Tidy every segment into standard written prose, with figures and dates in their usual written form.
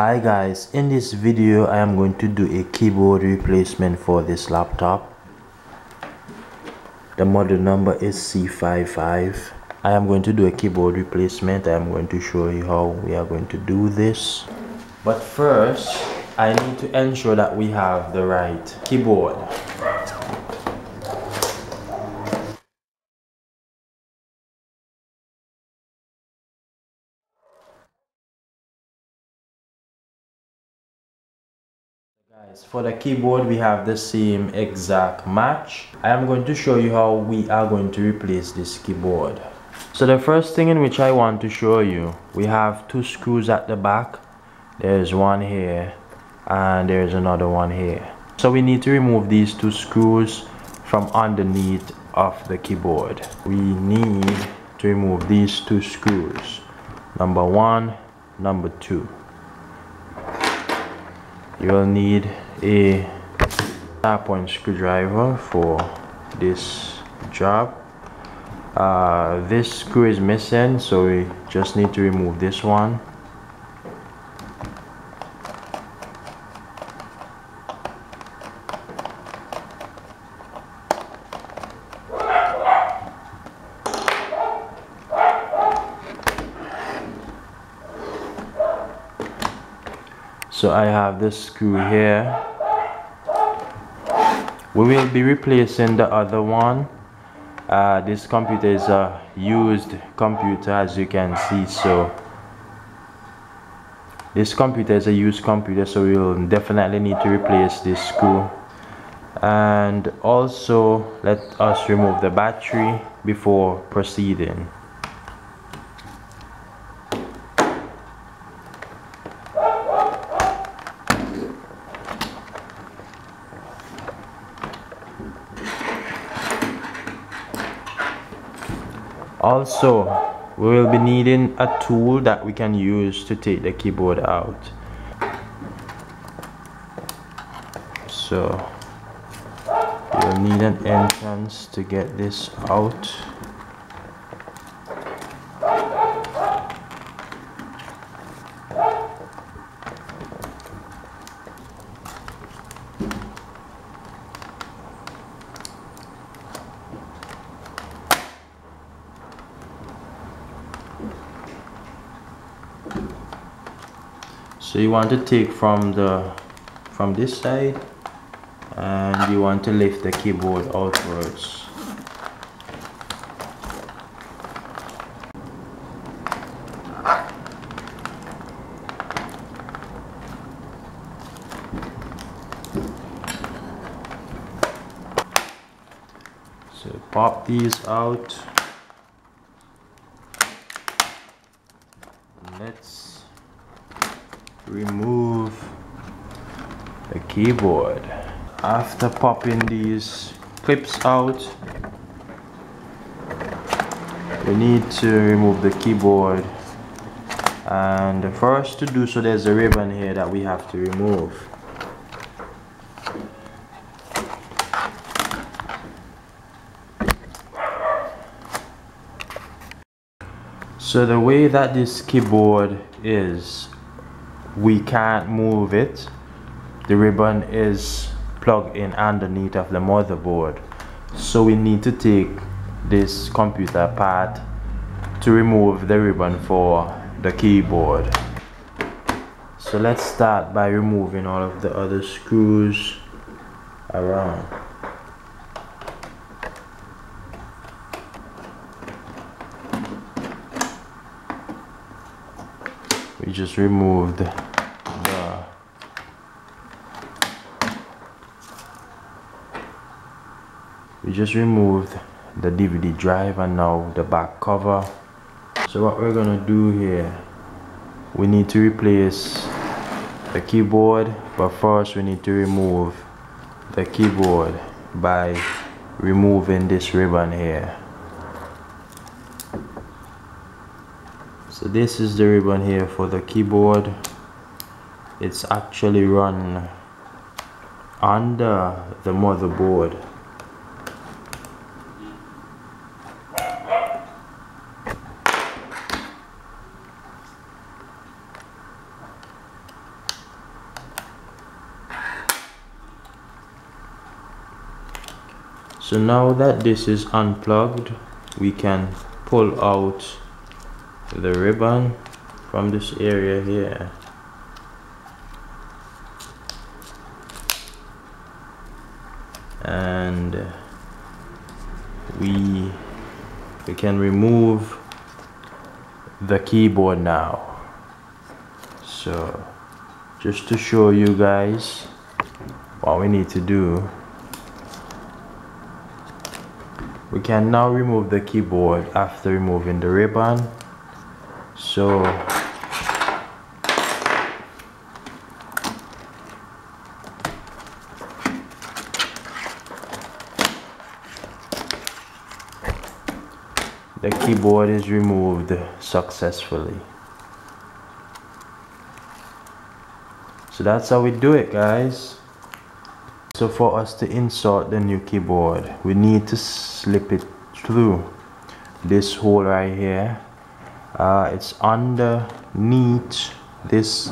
Hi guys, in this video I am going to do a keyboard replacement for this laptop. The model number is C55. I am going to do a keyboard replacement. I am going to show you how we are going to do this. But first, I need to ensure that we have the right keyboard. Guys, for the keyboard we have the same exact match. I am going to show you how we are going to replace this keyboard. So the first thing in which I want to show you, we have two screws at the back. There's one here and there's another one here. So we need to remove these two screws from underneath of the keyboard. We need to remove these two screws, number one, number two. You will need a sharp-point screwdriver for this job. This screw is missing, so we just need to remove this one. So I have this screw here. We will be replacing the other one. This computer is a used computer, as you can see. So this computer is a used computer, so we will definitely need to replace this screw. And also let us remove the battery before proceeding. Also, we will be needing a tool that we can use to take the keyboard out. So you'll need an entrance to get this out. So you want to take from this side, and you want to lift the keyboard outwards. So pop these out. Let's remove the keyboard. After popping these clips out, we need to remove the keyboard, and first to do so, there's a ribbon here that we have to remove. So the way that this keyboard is, we can't move it. The ribbon is plugged in underneath of the motherboard, so we need to take this computer apart to remove the ribbon for the keyboard. So let's start by removing all of the other screws around. We just removed the DVD drive and now the back cover. So what we're gonna do here, we need to replace the keyboard, but first we need to remove the keyboard by removing this ribbon here. So this is the ribbon here for the keyboard. It's actually run under the motherboard. So now that this is unplugged, we can pull out the ribbon from this area here. And we can remove the keyboard now. So just to show you guys what we need to do, we can now remove the keyboard after removing the ribbon. So the keyboard is removed successfully. So that's how we do it, guys. So for us to insert the new keyboard, we need to slip it through this hole right here. It's underneath this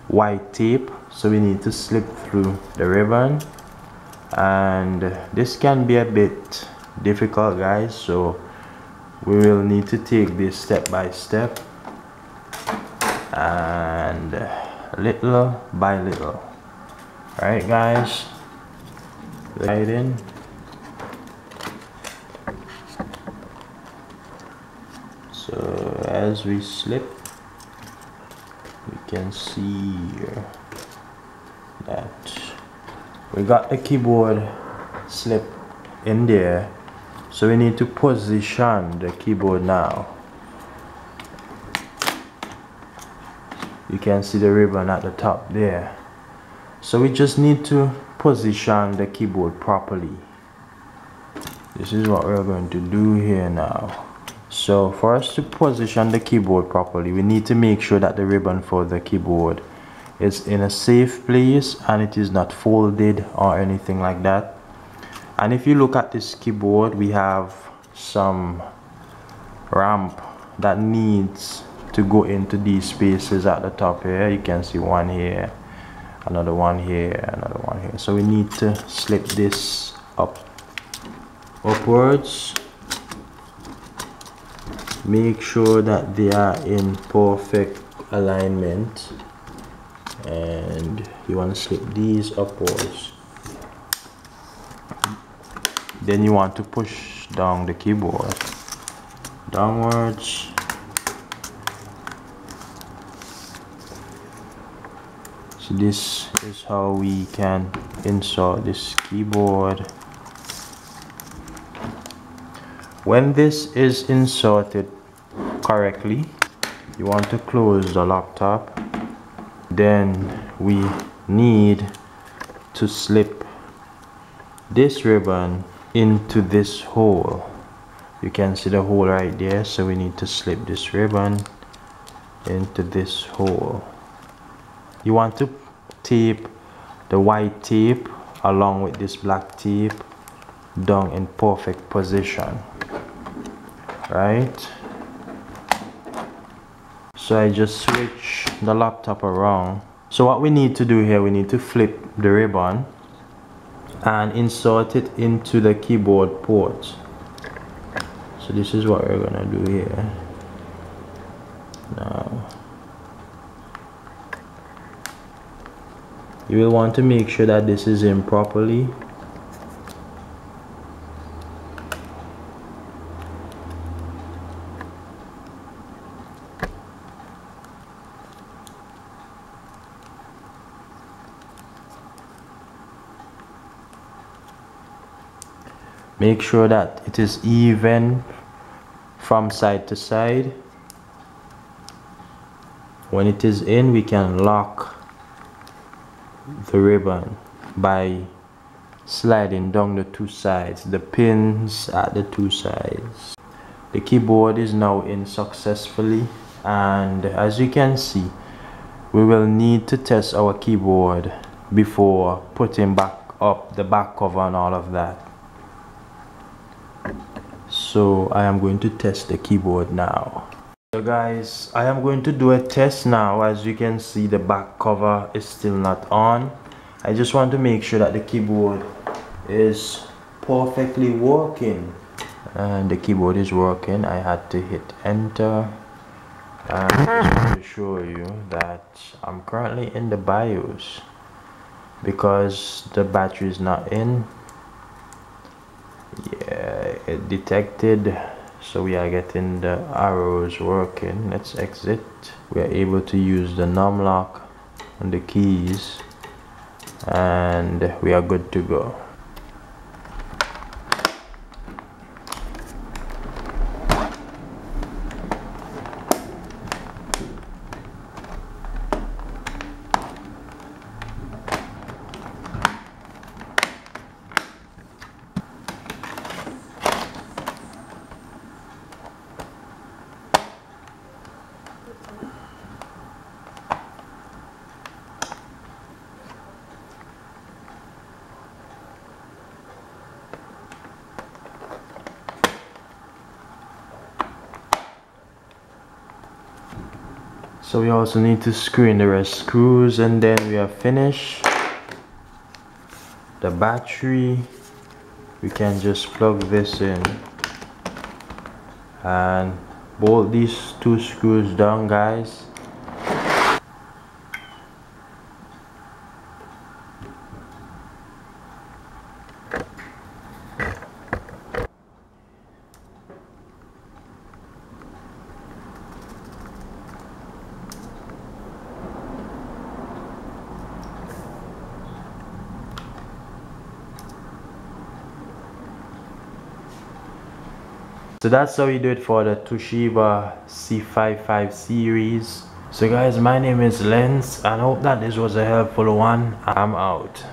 white tape, so we need to slip through the ribbon, and this can be a bit difficult, guys, so we will need to take this step by step and little by little. Alright, guys, right in. So as we slip, we can see that we got the keyboard slip in there. So we need to position the keyboard now. You can see the ribbon at the top there. So we just need to position the keyboard properly. This is what we're going to do here now. So for us to position the keyboard properly, we need to make sure that the ribbon for the keyboard is in a safe place and it is not folded or anything like that. And if you look at this keyboard, we have some ramp that needs to go into these spaces at the top here. You can see one here, another one here, another one here. So we need to slip this upwards. Make sure that they are in perfect alignment, and you want to slip these upwards. Then you want to push down the keyboard downwards. So this is how we can insert this keyboard. When this is inserted correctly, you want to close the laptop. Then we need to slip this ribbon into this hole. You can see the hole right there, so we need to slip this ribbon into this hole. You want to tape the white tape along with this black tape down in perfect position, right? So I just switch the laptop around. So what we need to do here, we need to flip the ribbon and insert it into the keyboard port. So this is what we're gonna do here now. You will want to make sure that this is in properly. Make sure that it is even from side to side. When it is in, we can lock the ribbon by sliding down the two sides, the pins at the two sides. The keyboard is now in successfully, and as you can see, we will need to test our keyboard before putting back up the back cover and all of that. So I am going to test the keyboard now. So guys, I am going to do a test now. As you can see, the back cover is still not on. I just want to make sure that the keyboard is perfectly working. And the keyboard is working. I had to hit enter. And I just want to show you that I'm currently in the BIOS because the battery is not in. Yeah, it detected, so we are getting the arrows working. Let's exit. We are able to use the num lock on the keys and we are good to go. So we also need to screw in the rest screws and then we are finished. The battery, we can just plug this in and bolt these two screws down, guys. So that's how you do it for the Toshiba C55 series. So guys, my name is Lens and I hope that this was a helpful one. I'm out.